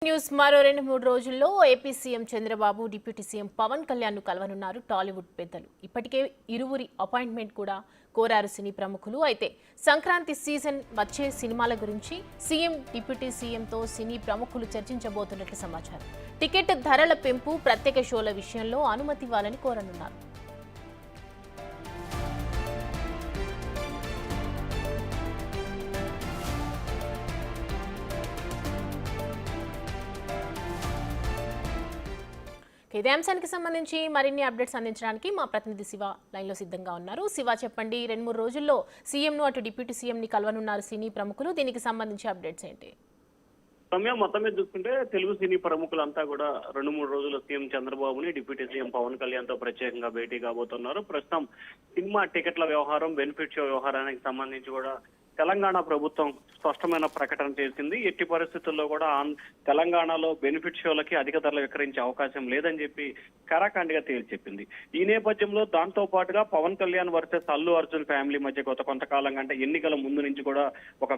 News మరో 2-3 రోజుల్లో AP CM Chandrababu deputy CM Pawan Kalyan ను కలవనున్నారు టాలీవుడ్ పెద్దలు. ఇప్పటికే ఇరువురి అపాయింట్మెంట్ కూడా కోరారు సినీ ప్రముఖులు. అయితే సంక్రాంతి సీజన్ వచ్చే సినిమాల గురించి సీఎం డిప్యూటీ సీఎంతో సినీ ప్రముఖులు చర్చించబోతున్నట్లు సమాచారం. టికెట్ ధరల పెంపు, ప్రత్యేక షోల విషయంలో అనుమతి ఇవ్వాలని కోరనున్నారు. ఇదే అంశానికి సంబంధించి మరిన్ని అప్డేట్స్ అందించడానికి మా ప్రతినిధి శివ లైన్లో సిద్ధంగా ఉన్నారు. శివ, చెప్పండి, 2-3 రోజుల్లో సీఎంను అటు డిప్యూటీ సీఎంని కలవనున్నారు సినీ ప్రముఖులు. దీనికి సంబంధించి అప్డేట్స్ ఏంటి? సమయం మొత్తం మీద చూసుకుంటే తెలుగు సినీ ప్రముఖులంతా కూడా 2-3 రోజులు సీఎం చంద్రబాబుని డిప్యూటీ సీఎం పవన్ కళ్యాణ్ తో ప్రత్యేకంగా భేటీ కాబోతున్నారు. ప్రస్తుతం సినిమా టికెట్ల వ్యవహారం, బెనిఫిట్ షో వ్యవహారానికి సంబంధించి కూడా తెలంగాణ ప్రభుత్వం స్పష్టమైన ప్రకటన చేసింది. ఎట్టి పరిస్థితుల్లో కూడా తెలంగాణలో బెనిఫిట్ షోలకి అధిక ధరలు విక్రయించే అవకాశం లేదని చెప్పి కరాఖండిగా తేల్చెప్పింది. ఈ నేపథ్యంలో దాంతో పాటుగా పవన్ కళ్యాణ్ వర్సెస్ అల్లు అర్జున్ ఫ్యామిలీ మధ్య కొంతకాలంగా అంటే ఎన్నికల ముందు నుంచి కూడా ఒక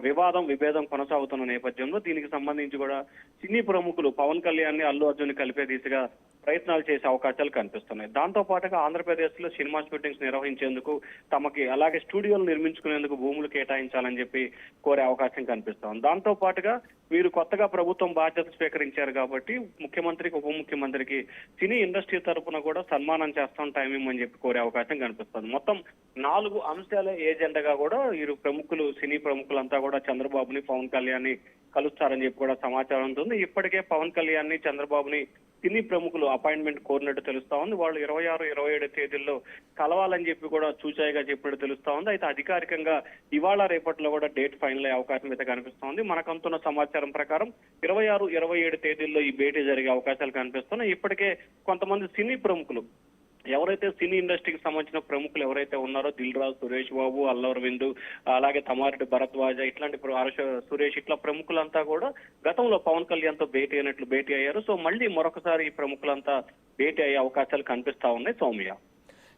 విభేదం కొనసాగుతున్న నేపథ్యంలో దీనికి సంబంధించి కూడా సినీ ప్రముఖులు పవన్ కళ్యాణ్ ని అల్లు అర్జున్ కలిపే దిశగా ప్రయత్నాలు చేసే అవకాశాలు కనిపిస్తున్నాయి. దాంతో పాటుగా ఆంధ్రప్రదేశ్ లో సినిమా షూటింగ్స్ నిర్వహించేందుకు తమకి అలాగే స్టూడియోలు నిర్మించుకునేందుకు భూములు కేటాయించాలని చెప్పి కోరే అవకాశం కనిపిస్తోంది. దాంతో పాటుగా వీరు కొత్తగా ప్రభుత్వం బాధ్యత స్వీకరించారు కాబట్టి ముఖ్యమంత్రికి, ఉప ముఖ్యమంత్రికి సినీ ఇండస్ట్రీ తరఫున కూడా సన్మానం చేస్తాం, టైం ఇమ్మని చెప్పి కోరే అవకాశం కనిపిస్తుంది. మొత్తం 4 అంశాల ఏజెండాగా కూడా వీరు ప్రముఖులు, సినీ ప్రముఖులంతా కూడా చంద్రబాబుని, పవన్ కళ్యాణ్ ని కలుస్తారని చెప్పి కూడా సమాచారం ఉంటుంది. ఇప్పటికే పవన్ కళ్యాణ్ ని, చంద్రబాబుని సినీ ప్రముఖులు అపాయింట్మెంట్ కోరినట్టు తెలుస్తా ఉంది. వాళ్ళు 26, 27 తేదీల్లో కలవాలని చెప్పి కూడా చూచాయిగా చెప్పినట్టు తెలుస్తా ఉంది. అయితే అధికారికంగా ఇవాళ రేపట్లో కూడా డేట్ ఫైనల్ అయ్యే అవకాశం అయితే కనిపిస్తా ఉంది. మనకంతున్న సమాచారం ప్రకారం 26, 27 తేదీల్లో ఈ భేటీ జరిగే అవకాశాలు కనిపిస్తున్నాయి. ఇప్పటికే కొంతమంది సినీ ప్రముఖులు, ఎవరైతే సినీ ఇండస్ట్రీకి సంబంధించిన ప్రముఖులు ఎవరైతే ఉన్నారో, దిల్ రాజు, సురేష్ బాబు, అల్లు అరవింద్, అలాగే తమారెడ్డి భరద్వాజ, ఇట్లాంటి సురేష్, ఇట్లా ప్రముఖులంతా కూడా గతంలో పవన్ కళ్యాణ్ తో భేటీ అయ్యారు. సో మళ్ళీ మరొకసారి ఈ ప్రముఖులంతా భేటీ అయ్యే అవకాశాలు కనిపిస్తా ఉన్నాయి. సౌమ్య,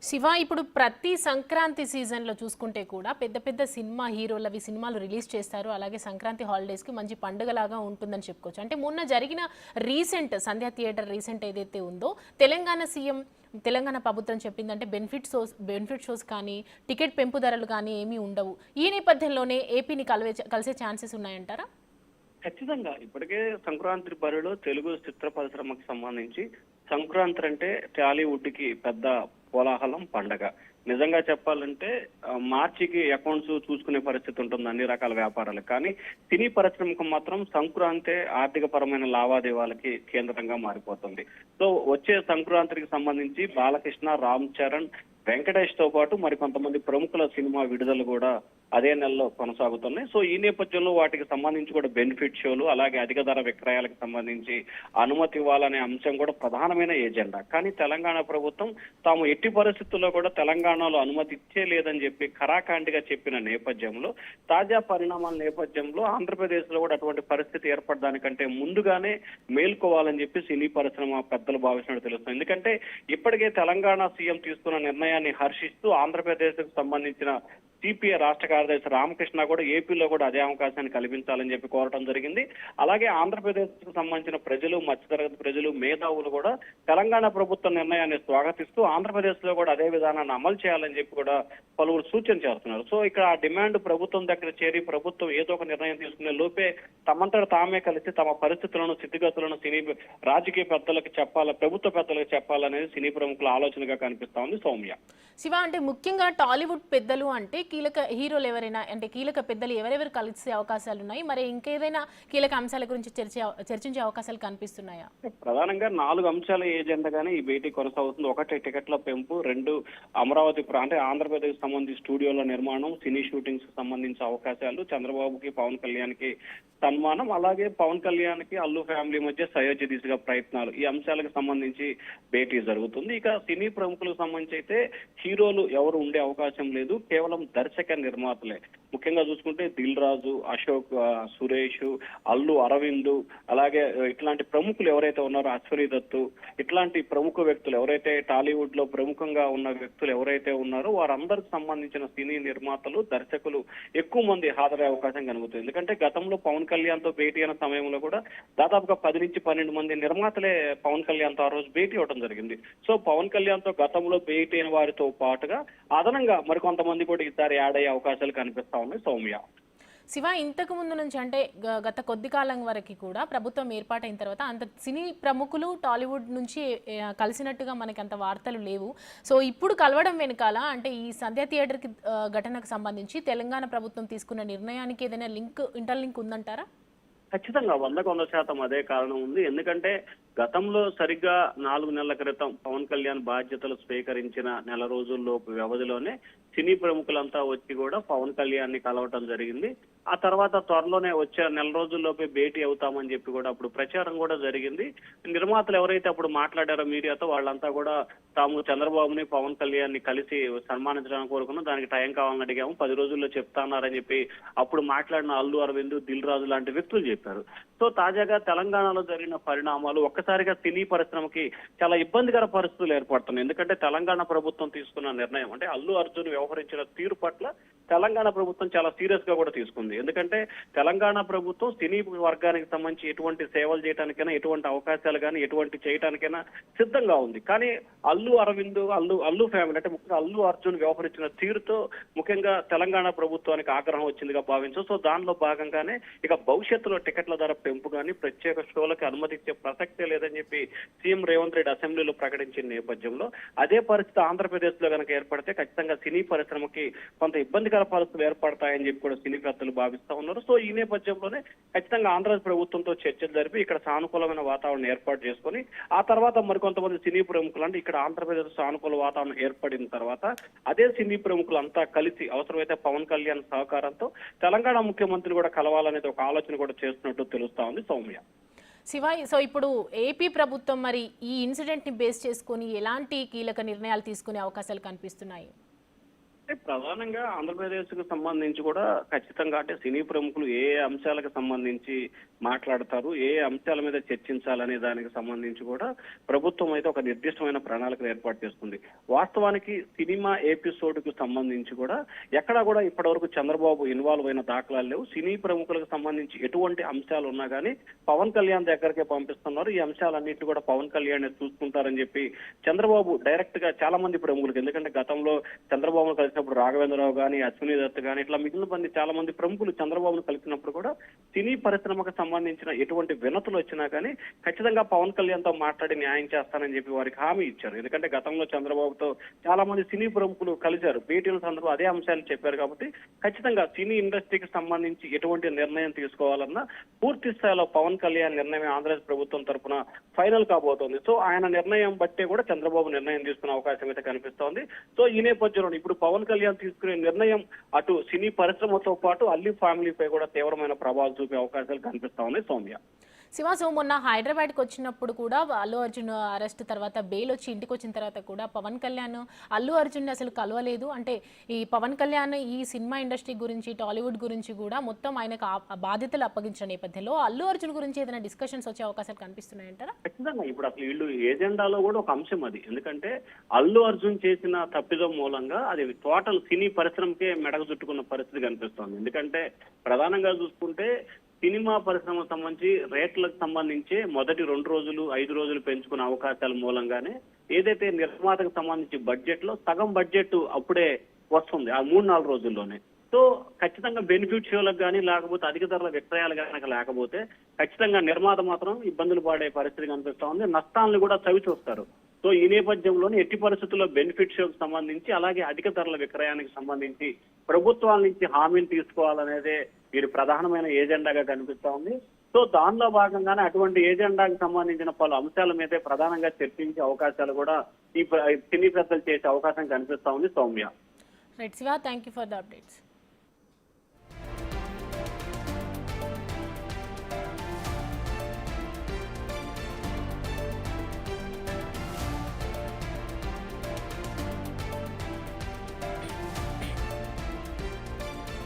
శివ, ఇప్పుడు ప్రతి సంక్రాంతి సీజన్లో చూసుకుంటే కూడా పెద్ద పెద్ద సినిమా హీరోలవి సినిమాలు రిలీజ్ చేస్తారు. అలాగే సంక్రాంతి హాలిడేస్కి మంచి పండుగలాగా ఉంటుందని చెప్పుకోవచ్చు. అంటే మొన్న జరిగిన సంధ్యా థియేటర్ రీసెంట్ ఏదైతే ఉందో, తెలంగాణ ప్రభుత్వం చెప్పిందంటే బెనిఫిట్ షోస్ కానీ, టికెట్ పెంపు ధరలు కానీ ఏమీ ఉండవు. ఈ నేపథ్యంలోనే ఏపీని కలిసే ఛాన్సెస్ ఉన్నాయంటారా? ఖచ్చితంగా. ఇప్పటికే సంక్రాంతి బరిలో తెలుగు చిత్ర పరిశ్రమకు సంబంధించి సంక్రాంతి అంటే టాలీవుడ్ కి పెద్ద కోలాహలం, పండగ. నిజంగా చెప్పాలంటే మార్చికి అకౌంట్స్ చూసుకునే పరిస్థితి ఉంటుంది అన్ని రకాల వ్యాపారాలకు. కానీ సినీ పరిశ్రమకు మాత్రం సంక్రాంతి ఆర్థిక పరమైన లావాదేవీలకి కేంద్రంగా మారిపోతుంది. సో వచ్చే సంక్రాంతికి సంబంధించి బాలకృష్ణ, రామ్ చరణ్, వెంకటేష్ తో పాటు మరి కొంతమంది ప్రముఖుల సినిమా విడుదల కూడా అదే నెలలో కొనసాగుతున్నాయి. సో ఈ నేపథ్యంలో వాటికి సంబంధించి కూడా బెనిఫిట్ షోలు, అలాగే అధిక ధర విక్రయాలకు సంబంధించి అనుమతి ఇవ్వాలనే అంశం కూడా ప్రధానమైన ఏజెండా. కానీ తెలంగాణ ప్రభుత్వం తాము ఎట్టి పరిస్థితుల్లో కూడా తెలంగాణలో అనుమతి ఇచ్చే లేదని చెప్పి ఖరాఖండిగా చెప్పిన నేపథ్యంలో, తాజా పరిణామాల నేపథ్యంలో ఆంధ్రప్రదేశ్ లో కూడా అటువంటి పరిస్థితి ఏర్పడడానికంటే ముందుగానే మేల్కోవాలని చెప్పి సినీ పరిశ్రమ పెద్దలు భావిస్తున్నట్టు తెలుస్తుంది. ఎందుకంటే ఇప్పటికే తెలంగాణ సీఎం తీసుకున్న నిర్ణయాన్ని హర్షిస్తూ ఆంధ్రప్రదేశ్ కు సంబంధించిన సిపిఐ రాష్ట్ర కార్యదర్శి రామకృష్ణ కూడా ఏపీలో కూడా అదే అవకాశాన్ని కల్పించాలని చెప్పి కోరటం జరిగింది. అలాగే ఆంధ్రప్రదేశ్ కు సంబంధించిన ప్రజలు, మధ్యతరగతి ప్రజలు, మేధావులు కూడా తెలంగాణ ప్రభుత్వ నిర్ణయాన్ని స్వాగతిస్తూ ఆంధ్రప్రదేశ్ లో కూడా అదే విధానాన్ని అమలు చేయాలని చెప్పి కూడా పలువురు సూచన చేస్తున్నారు. సో ఇక్కడ ఆ డిమాండ్ ప్రభుత్వం దగ్గర చేరి ప్రభుత్వం ఏదో ఒక నిర్ణయం తీసుకునే లోపే తమంతట తామే కలిసి తమ పరిస్థితులను, స్థితిగతులను సినీ రాజకీయ పెద్దలకు చెప్పాలి, ప్రభుత్వ పెద్దలకు చెప్పాలనేది సినీ ప్రముఖుల ఆలోచనగా కనిపిస్తా ఉంది. సౌమ్య, శివ, అంటే ముఖ్యంగా టాలీవుడ్ పెద్దలు అంటే కీలక హీరోలు ఎవరైనా, అంటే కీలక పెద్దలు ఎవరెవరు కలిసే అవకాశాలు ఉన్నాయి? మరి ఇంకేదైనా కీలక అంశాల గురించి చర్చించే అవకాశాలు కనిపిస్తున్నాయా? ప్రధానంగా 4 అంశాల ఏజెండాగానే ఈ భేటీ కొనసాగుతుంది. 1 టికెట్ల పెంపు, 2 అమరావతి అంటే ఆంధ్రప్రదేశ్ సంబంధించి స్టూడియోల నిర్మాణం, సినీ షూటింగ్స్ సంబంధించిన అవకాశాలు, చంద్రబాబుకి, పవన్ కళ్యాణ్ కి సన్మానం, అలాగే పవన్ కళ్యాణ్ కి అల్లు ఫ్యామిలీ మధ్య సయోధ్య దిశగా ప్రయత్నాలు, ఈ అంశాలకు సంబంధించి భేటీ జరుగుతుంది. ఇక సినీ ప్రముఖులకు సంబంధించి అయితే హీరోలు ఎవరు ఉండే అవకాశం లేదు. కేవలం దర్శక నిర్మాతలే. ముఖ్యంగా చూసుకుంటే దిల్ రాజు, అశోక్, సురేష్, అల్లు అరవింద్, అలాగే ఇట్లాంటి ప్రముఖులు ఎవరైతే ఉన్నారో అశ్వనీ దత్తు, ఇట్లాంటి ప్రముఖ వ్యక్తులు ఎవరైతే టాలీవుడ్ లో ప్రముఖంగా ఉన్న వ్యక్తులు ఎవరైతే ఉన్నారో వారందరికి సంబంధించిన సినీ నిర్మాతలు, దర్శకులు ఎక్కువ మంది హాజరయ్యే అవకాశం కలుగుతుంది. ఎందుకంటే గతంలో పవన్ కళ్యాణ్ తో భేటీ అయిన సమయంలో కూడా దాదాపుగా 10 నుంచి 12 మంది నిర్మాతలే పవన్ కళ్యాణ్ తో ఆ రోజు భేటీ అవడం జరిగింది. సో పవన్ కళ్యాణ్ తో గతంలో భేటీ అయిన వారితో పాటుగా అదనంగా మరికొంతమంది కూడా ఈసారి యాడ్ అయ్యే అవకాశాలు కనిపిస్తా ఉన్నాయి సౌమ్య. శివ, ఇంతకు ముందు నుంచి అంటే గత కొద్ది కాలం వరకు కూడా ప్రభుత్వం ఏర్పాటైన తర్వాత అంత సినీ ప్రముఖులు టాలీవుడ్ నుంచి కలిసినట్టుగా మనకి అంత వార్తలు లేవు. సో ఇప్పుడు కలవడం వెనకాల అంటే ఈ సంధ్య థియేటర్కి ఘటనకు సంబంధించి తెలంగాణ ప్రభుత్వం తీసుకున్న నిర్ణయానికి ఏదైనా ఇంటర్లింక్ ఉందంటారా? ఖచ్చితంగా 100% అదే కారణం ఉంది. ఎందుకంటే గతంలో సరిగ్గా 4 నెలల క్రితం పవన్ కళ్యాణ్ బాధ్యతలు స్వీకరించిన నెల రోజుల్లోపు వ్యవధిలోనే సినీ ప్రముఖులంతా వచ్చి కూడా పవన్ కళ్యాణ్ ని కలవటం జరిగింది. ఆ తర్వాత త్వరలోనే వచ్చే నెల రోజుల్లోపే భేటీ అవుతామని చెప్పి కూడా అప్పుడు ప్రచారం కూడా జరిగింది. నిర్మాతలు ఎవరైతే అప్పుడు మాట్లాడారో మీడియాతో వాళ్ళంతా కూడా తాము చంద్రబాబుని, పవన్ కళ్యాణ్ ని కలిసి సన్మానించడానికి కోరుకున్నాం, దానికి టైం కావాలని అడిగాము, 10 రోజుల్లో చెప్తాన్నారని చెప్పి అప్పుడు మాట్లాడిన అల్లు అరవింద్, దిల్ రాజు లాంటి వ్యక్తులు చెప్పారు. సో తాజాగా తెలంగాణలో జరిగిన పరిణామాలు ఒక్కసారిగా సినీ పరిశ్రమకి చాలా ఇబ్బందికర పరిస్థితులు ఏర్పడుతున్నాయి. ఎందుకంటే తెలంగాణ ప్రభుత్వం తీసుకున్న నిర్ణయం అంటే అల్లు అర్జున్ వ్యవహరించిన తీరు పట్ల తెలంగాణ ప్రభుత్వం చాలా సీరియస్ గా కూడా తీసుకుంది. ఎందుకంటే తెలంగాణ ప్రభుత్వం సినీ వర్గానికి సంబంధించి ఎటువంటి సేవలు చేయడానికైనా, ఎటువంటి అవకాశాలు కానీ ఎటువంటి చేయడానికైనా సిద్ధంగా ఉంది. కానీ అల్లు అరవింద్, అల్లు ఫ్యామిలీ అంటే ముఖ్యంగా అల్లు అర్జున్ వ్యవహరించిన తీరుతో ముఖ్యంగా తెలంగాణ ప్రభుత్వానికి ఆగ్రహం వచ్చిందిగా భావించు. సో దానిలో భాగంగానే ఇక భవిష్యత్తులో టికెట్ల ధర పెంపు కానీ ప్రత్యేక షోలకు అనుమతించే ప్రసక్తే లేదని చెప్పి సీఎం రేవంత్ రెడ్డి అసెంబ్లీలో ప్రకటించిన నేపథ్యంలో అదే పరిస్థితి ఆంధ్రప్రదేశ్ లో కనుక ఏర్పడితే ఖచ్చితంగా సినీ పరిశ్రమకి కొంత ఇబ్బందికర పరిస్థితులు ఏర్పడతాయని చెప్పి కూడా సినీకర్తలు భావిస్తా ఉన్నారు. సో ఈ నేపథ్యంలోనే ఖచ్చితంగా ఆంధ్రప్రదేశ్ ప్రభుత్వంతో చర్చలు జరిపి ఇక్కడ సానుకూలమైన వాతావరణం ఏర్పాటు చేసుకొని ఆ తర్వాత మరికొంతమంది సినీ ప్రముఖులు అంటే ఇక్కడ ఆంధ్రప్రదేశ్ సానుకూల వాతావరణం ఏర్పడిన తర్వాత అదే సినీ ప్రముఖులంతా కలిసి అవసరమైతే పవన్ కళ్యాణ్ సహకారంతో తెలంగాణ ముఖ్యమంత్రి కూడా కలవాలనేది ఒక ఆలోచన కూడా చేస్తున్నట్టు తెలుస్తా ఉంది సౌమ్య. శివ, సో ఇప్పుడు ఏపీ ప్రభుత్వం మరి ఈ ఇన్సిడెంట్ ని బేస్ చేసుకుని ఎలాంటి కీలక నిర్ణయాలు తీసుకునే అవకాశాలు కనిపిస్తున్నాయి? అంటే ప్రధానంగా ఆంధ్రప్రదేశ్ కు సంబంధించి కూడా ఖచ్చితంగా అంటే సినీ ప్రముఖులు ఏ అంశాలకు సంబంధించి మాట్లాడతారు, ఏ అంశాల మీద చర్చించాలనే దానికి సంబంధించి కూడా ప్రభుత్వం అయితే ఒక నిర్దిష్టమైన ప్రణాళికలు ఏర్పాటు చేస్తుంది. వాస్తవానికి సినిమా ఎపిసోడ్ కు సంబంధించి కూడా ఎక్కడా కూడా ఇప్పటివరకు చంద్రబాబు ఇన్వాల్వ్ అయిన దాఖలాలు లేవు. సినీ ప్రముఖులకు సంబంధించి ఎటువంటి అంశాలు ఉన్నా కానీ పవన్ కళ్యాణ్ దగ్గరకే పంపిస్తున్నారు. ఈ అంశాలన్నింటినీ కూడా పవన్ కళ్యాణ్ చూసుకుంటారని చెప్పి చంద్రబాబు డైరెక్ట్ గా చాలా మంది ప్రముఖులకు, ఎందుకంటే గతంలో చంద్రబాబు కలిసినప్పుడు రాఘవేంద్రరావు కానీ, అశ్వినీ దత్ కానీ ఇట్లా మిగిలిన మంది చాలా మంది ప్రముఖులు చంద్రబాబును కలిసినప్పుడు కూడా సినీ పరిశ్రమకు సంబంధించిన ఎటువంటి వినతులు వచ్చినా కానీ ఖచ్చితంగా పవన్ కళ్యాణ్ తో మాట్లాడి న్యాయం చేస్తానని చెప్పి వారికి హామీ ఇచ్చారు. ఎందుకంటే గతంలో చంద్రబాబుతో చాలా మంది సినీ ప్రముఖులు కలిశారు, భేటీల సందర్భంలో అదే అంశాలు చెప్పారు. కాబట్టి ఖచ్చితంగా సినీ ఇండస్ట్రీకి సంబంధించి ఎటువంటి నిర్ణయం తీసుకోవాలన్నా పూర్తి స్థాయిలో పవన్ కళ్యాణ్ నిర్ణయం ఆంధ్రప్రదేశ్ ప్రభుత్వం తరఫున ఫైనల్ కాబోతోంది. సో ఆయన నిర్ణయం బట్టే కూడా చంద్రబాబు నిర్ణయం తీసుకునే అవకాశం అయితే కనిపిస్తోంది. సో ఈ నేపథ్యంలో ఇప్పుడు పవన్ కళ్యాణ్ తీసుకునే నిర్ణయం అటు సినీ పరిశ్రమతో పాటు అల్లి ఫ్యామిలీపై కూడా తీవ్రమైన ప్రభావం చూపే అవకాశాలు కనిపిస్తా ఉన్నాయి సౌమ్య. శివ, సో మొన్న హైదరాబాద్కి వచ్చినప్పుడు కూడా అల్లు అర్జున్ అరెస్ట్ తర్వాత బెయిల్ వచ్చి ఇంటికి వచ్చిన తర్వాత కూడా పవన్ కళ్యాణ్ అల్లు అర్జున్ అసలు కలవలేదు. అంటే ఈ పవన్ కళ్యాణ్ ఈ సినిమా ఇండస్ట్రీ గురించి, టాలీవుడ్ గురించి కూడా మొత్తం ఆయనకు బాధ్యతలు అప్పగించిన నేపథ్యంలో అల్లు అర్జున్ గురించి ఏదైనా డిస్కషన్స్ వచ్చే అవకాశాలు కనిపిస్తున్నాయంటారా? ఖచ్చితంగా ఇప్పుడు అసలు వీళ్ళు ఏజెండాలో కూడా ఒక అంశం అది. ఎందుకంటే అల్లు అర్జున్ చేసిన తప్పిదం మూలంగా అది టోటల్ సినీ పరిశ్రమకే మెడకు చుట్టుకున్న పరిస్థితి కనిపిస్తోంది. ఎందుకంటే ప్రధానంగా చూసుకుంటే సినిమా పరిశ్రమకు సంబంధించి రేట్లకు సంబంధించి మొదటి 2 రోజులు 5 రోజులు పెంచుకునే అవకాశాల మూలంగానే ఏదైతే నిర్మాతకు సంబంధించి బడ్జెట్ లో సగం బడ్జెట్ అప్పుడే వస్తుంది ఆ 3-4 రోజుల్లోనే. సో ఖచ్చితంగా బెనిఫిట్ షోలకు కానీ లేకపోతే అధిక ధరల విక్రయాలు కనుక లేకపోతే ఖచ్చితంగా నిర్మాత మాత్రం ఇబ్బందులు పడే పరిస్థితి కనిపిస్తా ఉంది, నష్టాలను కూడా చవి చూస్తారు. సో ఈ నేపథ్యంలోనే ఎట్టి పరిస్థితుల్లో బెనిఫిట్ షోకి సంబంధించి అలాగే అధిక ధరల విక్రయానికి సంబంధించి ప్రభుత్వాల నుంచి హామీలు తీసుకోవాలనేదే వీరి ప్రధానమైన ఏజెండాగా కనిపిస్తా ఉంది. సో దానిలో భాగంగానే అటువంటి ఏజెండాకి సంబంధించిన పలు అంశాల మీదే ప్రధానంగా చర్చించే అవకాశాలు కూడా ఈ సినీ పెద్దలు చేసే అవకాశం కనిపిస్తా ఉంది Soumya. Right Shiva, thank you for the updates.